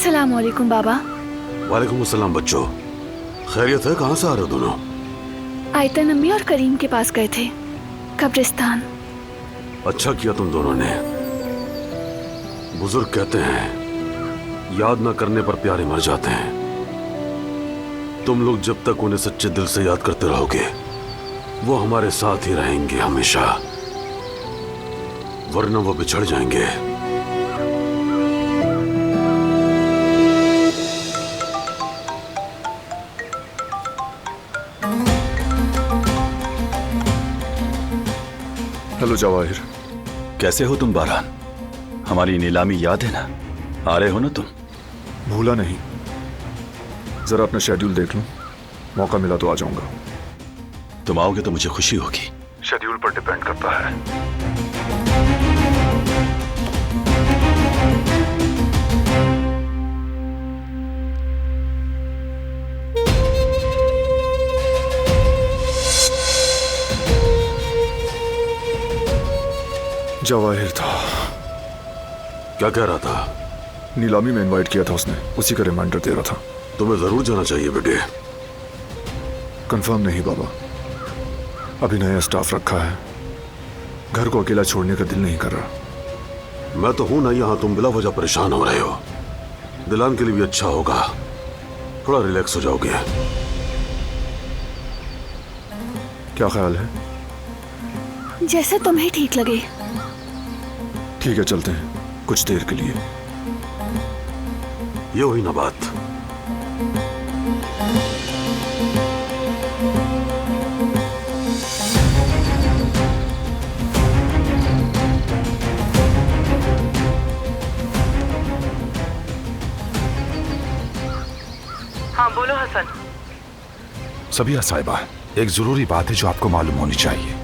अस्सलाम वालेकुम बाबा। वालेकुम अस्सलाम बच्चों, खैरियत है? कहाँ से आ रहे हो दोनों? आयतन अम्मी और करीम के पास गए थे, कब्रिस्तान। अच्छा किया तुम दोनों ने। बुजुर्ग कहते हैं याद न करने पर प्यारे मर जाते हैं। तुम लोग जब तक उन्हें सच्चे दिल से याद करते रहोगे वो हमारे साथ ही रहेंगे हमेशा, वरना वो बिछड़ जाएंगे। हेलो जवाहिर। कैसे हो तुम बारहान? हमारी नीलामी याद है ना? आ रहे हो ना तुम? भूला नहीं। जरा अपना शेड्यूल देख लूं, मौका मिला तो आ जाऊंगा। तुम आओगे तो मुझे खुशी होगी। शेड्यूल पर डिपेंड करता है। जवाहिर था। क्या कह रहा था? नीलामी में इनवाइट किया था उसने, उसी का रिमाइंडर दे रहा था। तुम्हें जरूर जाना चाहिए बेटे। कंफर्म नहीं बाबा, अभी नया स्टाफ रखा है, घर को अकेला छोड़ने का दिल नहीं कर रहा। मैं तो हूं ना यहाँ, तुम बिला वजह परेशान हो रहे हो। दिलान के लिए भी अच्छा होगा, थोड़ा रिलैक्स हो जाओगे। क्या ख्याल है? जैसे तुम्हें ठीक लगे। ठीक है, चलते हैं कुछ देर के लिए। ये हुई ना बात। हाँ बोलो हसन। सबिया साहिबा, एक जरूरी बात है जो आपको मालूम होनी चाहिए।